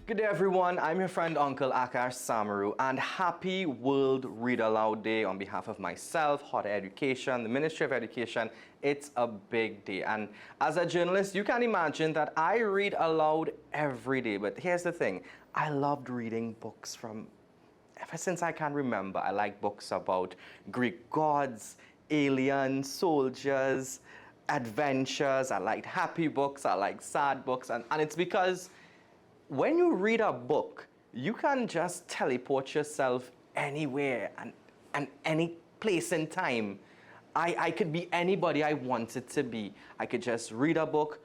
Good day everyone, I'm your friend Uncle Akash Samaroo, and happy World Read Aloud Day on behalf of myself, Hodder Education, the Ministry of Education. It's a big day, and as a journalist you can imagine that I read aloud every day. But here's the thing, I loved reading books from ever since I can remember. I like books about Greek gods, aliens, soldiers, adventures. I liked happy books, I like sad books, and it's because when you read a book, you can just teleport yourself anywhere and any place in time. I could be anybody I wanted to be. I could just read a book,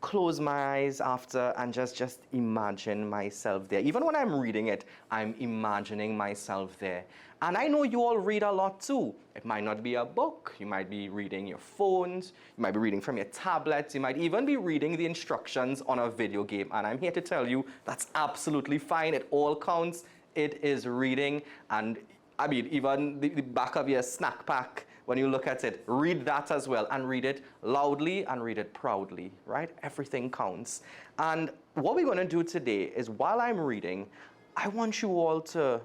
close my eyes after, and just imagine myself there. Even when I'm reading it, I'm imagining myself there. And I know you all read a lot too. It might not be a book. You might be reading your phones. You might be reading from your tablets. You might even be reading the instructions on a video game. And I'm here to tell you that's absolutely fine. It all counts. It is reading. And I mean, even the back of your snack pack, when you look at it, read that as well, and read it loudly and read it proudly, right? Everything counts. And what we're going to do today is, while I'm reading, I want you all to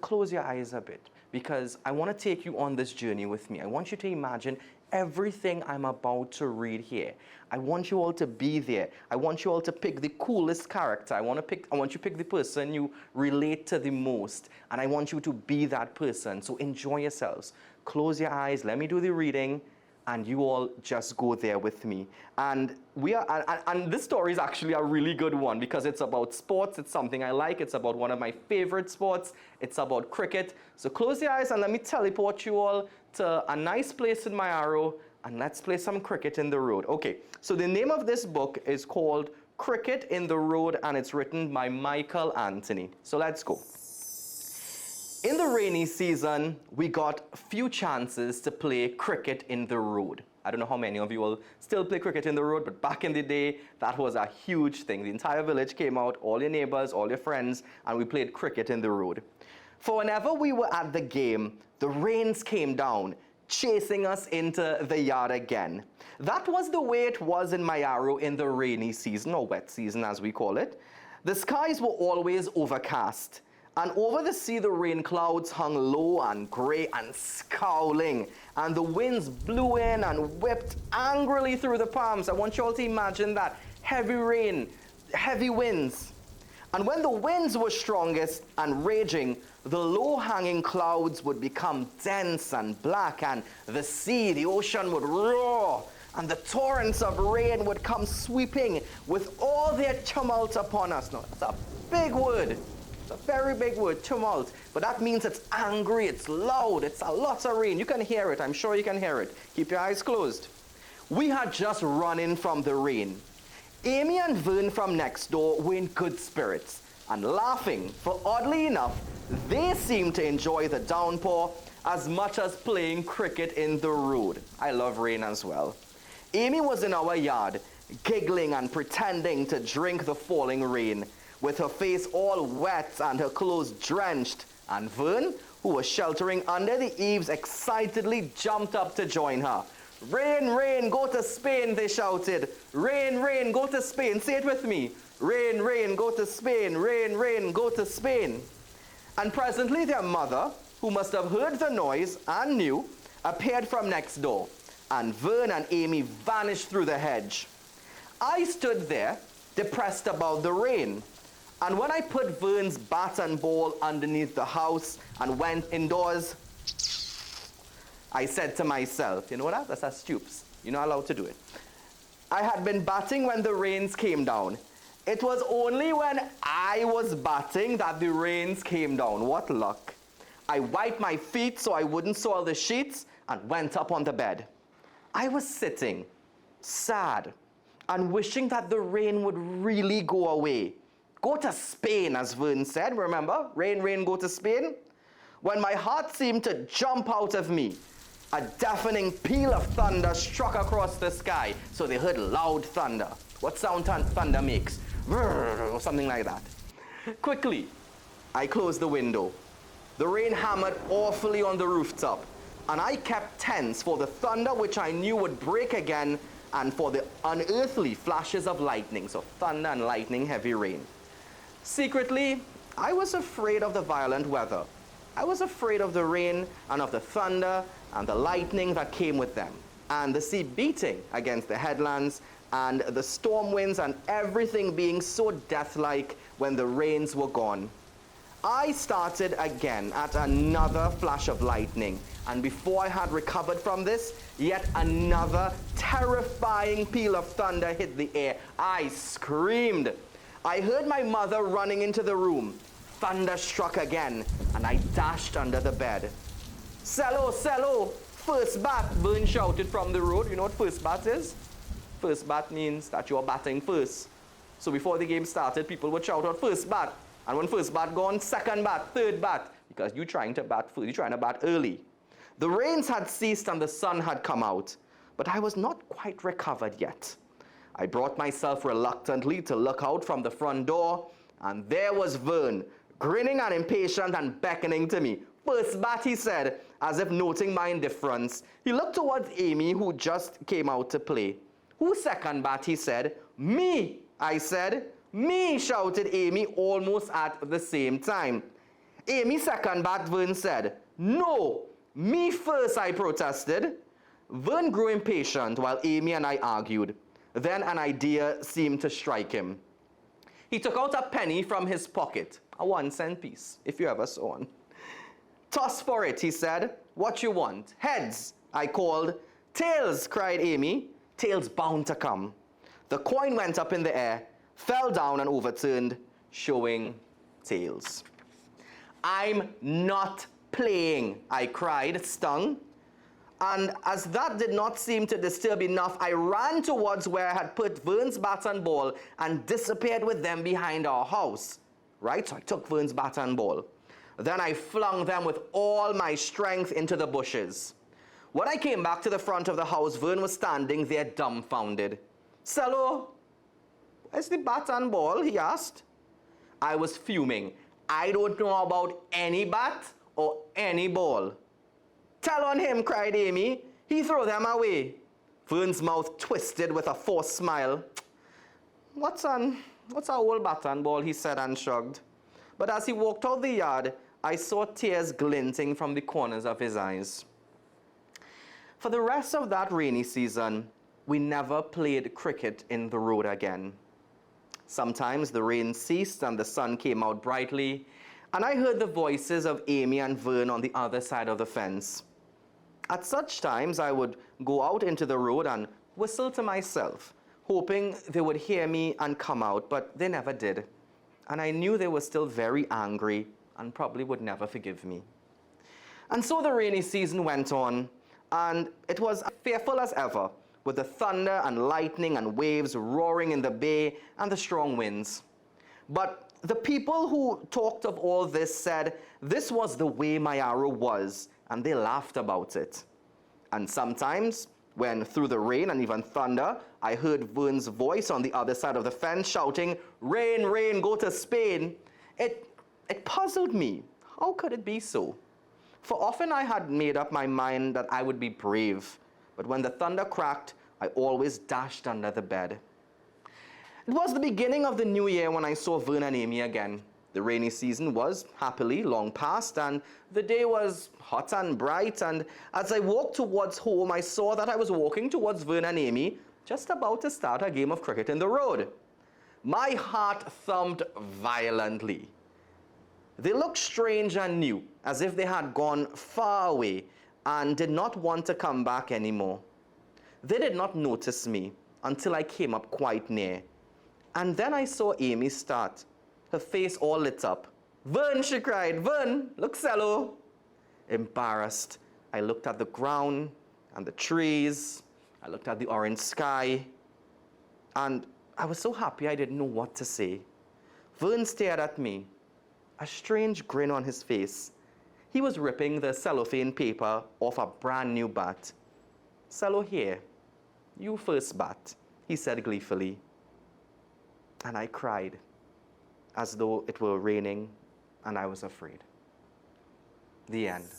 close your eyes a bit, because I want to take you on this journey with me. I want you to imagine everything I'm about to read here. I want you all to be there. I want you all to pick the coolest character. I want you to pick the person you relate to the most, and I want you to be that person. So enjoy yourselves. Close your eyes, let me do the reading, and you all just go there with me. And this story is actually a really good one, because it's about sports. It's something I like. It's about one of my favorite sports. It's about cricket. So close your eyes and let me teleport you all to a nice place in my arrow, and let's play some cricket in the road. Okay, so the name of this book is called Cricket in the Road, and it's written by Michael Anthony. So let's go. In the rainy season, we got few chances to play cricket in the road. I don't know how many of you will still play cricket in the road, but back in the day, that was a huge thing. The entire village came out, all your neighbors, all your friends, and we played cricket in the road. For whenever we were at the game, the rains came down, chasing us into the yard again. That was the way it was in Mayaro in the rainy season, or wet season as we call it. The skies were always overcast, and over the sea the rain clouds hung low and grey and scowling, and the winds blew in and whipped angrily through the palms. I want you all to imagine that. Heavy rain, heavy winds. And when the winds were strongest and raging, the low-hanging clouds would become dense and black, and the sea, the ocean, would roar, and the torrents of rain would come sweeping with all their tumult upon us. Now, that's a big word. It's a very big word, tumult. But that means it's angry, it's loud, it's a lot of rain. You can hear it, I'm sure you can hear it. Keep your eyes closed. We had just run in from the rain. Amy and Vern from next door were in good spirits and laughing, for oddly enough, they seemed to enjoy the downpour as much as playing cricket in the road. I love rain as well. Amy was in our yard, giggling and pretending to drink the falling rain, with her face all wet and her clothes drenched, and Vern, who was sheltering under the eaves, excitedly jumped up to join her. "Rain, rain, go to Spain," they shouted. "Rain, rain, go to Spain." Say it with me. "Rain, rain, go to Spain. Rain, rain, go to Spain." And presently their mother, who must have heard the noise and knew, appeared from next door, and Vern and Amy vanished through the hedge. I stood there, depressed about the rain. And when I put Vern's bat and ball underneath the house and went indoors, I said to myself, you know what, that's a stoops. You're not allowed to do it. I had been batting when the rains came down. It was only when I was batting that the rains came down. What luck. I wiped my feet so I wouldn't soil the sheets and went up on the bed. I was sitting, sad, and wishing that the rain would really go away. Go to Spain, as Vern said, remember? Rain, rain, go to Spain. When my heart seemed to jump out of me, a deafening peal of thunder struck across the sky, so they heard loud thunder. What sound thunder makes? Or something like that. Quickly, I closed the window. The rain hammered awfully on the rooftop, and I kept tense for the thunder which I knew would break again, and for the unearthly flashes of lightning. So thunder and lightning, heavy rain. Secretly, I was afraid of the violent weather. I was afraid of the rain and of the thunder and the lightning that came with them, and the sea beating against the headlands, and the storm winds and everything being so death-like when the rains were gone. I started again at another flash of lightning, and before I had recovered from this, yet another terrifying peal of thunder hit the air. I screamed. I heard my mother running into the room. Thunder struck again, and I dashed under the bed. "Cello, cello, first bat," Vern shouted from the road. You know what first bat is? First bat means that you're batting first. So before the game started, people would shout out first bat. And when first bat gone, second bat, third bat, because you're trying to bat first, you're trying to bat early. The rains had ceased and the sun had come out, but I was not quite recovered yet. I brought myself reluctantly to look out from the front door, and there was Vern, grinning and impatient and beckoning to me. "First bat," he said, as if noting my indifference. He looked towards Amy, who just came out to play. "Who's second bat?" he said. "Me," I said. "Me," shouted Amy almost at the same time. "Amy second bat," Vern said. "No, me first," I protested. Vern grew impatient while Amy and I argued. Then an idea seemed to strike him. He took out a penny from his pocket, a 1-cent piece, if you ever saw one. "Toss for it," he said. "What you want?" "Heads," I called. "Tails," cried Amy. "Tails bound to come." The coin went up in the air, fell down and overturned, showing tails. "I'm not playing," I cried, stung. And as that did not seem to disturb enough, I ran towards where I had put Vern's bat and ball and disappeared with them behind our house. Right, so I took Vern's bat and ball. Then I flung them with all my strength into the bushes. When I came back to the front of the house, Vern was standing there dumbfounded. "Cello, where's the bat and ball?" he asked. I was fuming. "I don't know about any bat or any ball." "Tell on him," cried Amy. "He threw them away." Vern's mouth twisted with a forced smile. What's our old bat and ball?" he said and shrugged. But as he walked out the yard, I saw tears glinting from the corners of his eyes. For the rest of that rainy season, we never played cricket in the road again. Sometimes the rain ceased and the sun came out brightly, and I heard the voices of Amy and Vern on the other side of the fence. At such times, I would go out into the road and whistle to myself, hoping they would hear me and come out, but they never did. And I knew they were still very angry and probably would never forgive me. And so the rainy season went on, and it was fearful as ever, with the thunder and lightning and waves roaring in the bay and the strong winds. But the people who talked of all this said this was the way Mayaro was, and they laughed about it. And sometimes, when through the rain and even thunder, I heard Vern's voice on the other side of the fence shouting, "Rain, rain, go to Spain," it puzzled me. How could it be so? For often I had made up my mind that I would be brave, but when the thunder cracked, I always dashed under the bed. It was the beginning of the new year when I saw Vern and Amy again. The rainy season was, happily, long past, and the day was hot and bright, and as I walked towards home, I saw that I was walking towards Vern and Amy, just about to start a game of cricket in the road. My heart thumped violently. They looked strange and new, as if they had gone far away and did not want to come back anymore. They did not notice me until I came up quite near. And then I saw Amy start, her face all lit up. "Vern," she cried, "Vern, look, cello." Embarrassed, I looked at the ground and the trees. I looked at the orange sky. And I was so happy I didn't know what to say. Vern stared at me, a strange grin on his face. He was ripping the cellophane paper off a brand new bat. "Cello, here, you first bat," he said gleefully. And I cried, as though it were raining and I was afraid. The end.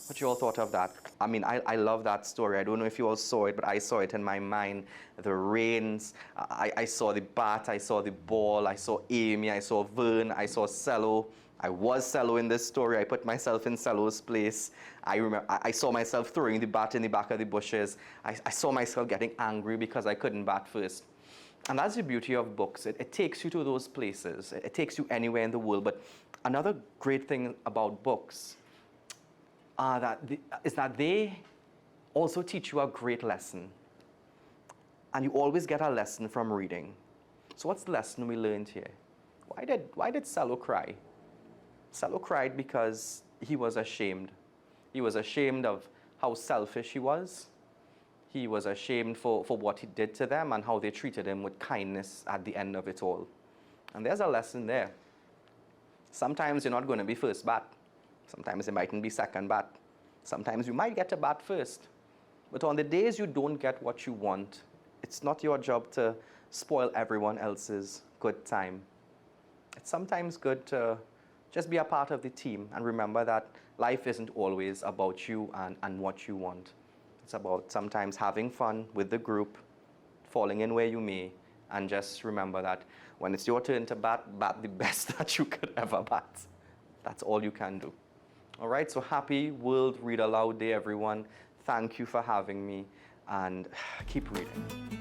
What you all thought of that? I mean, I love that story. I don't know if you all saw it, but I saw it in my mind. The rains, I saw the bat, I saw the ball, I saw Amy, I saw Vern, I saw Cello. I was Cello in this story. I put myself in Cello's place. I remember I saw myself throwing the bat in the back of the bushes. I saw myself getting angry because I couldn't bat first. And that's the beauty of books. It takes you to those places. It takes you anywhere in the world. But another great thing about books is that they also teach you a great lesson. And you always get a lesson from reading. So what's the lesson we learned here? Why did Cello cry? Cello cried because he was ashamed. He was ashamed of how selfish he was. He was ashamed for what he did to them and how they treated him with kindness at the end of it all. And there's a lesson there. Sometimes you're not going to be first bat. Sometimes it mightn't be second bat. Sometimes you might get a bat first. But on the days you don't get what you want, it's not your job to spoil everyone else's good time. It's sometimes good to just be a part of the team and remember that life isn't always about you and what you want. It's about sometimes having fun with the group, falling in where you may, and just remember that when it's your turn to bat the best that you could ever bat. That's all you can do. All right, so happy World Read Aloud Day, everyone. Thank you for having me, and keep reading.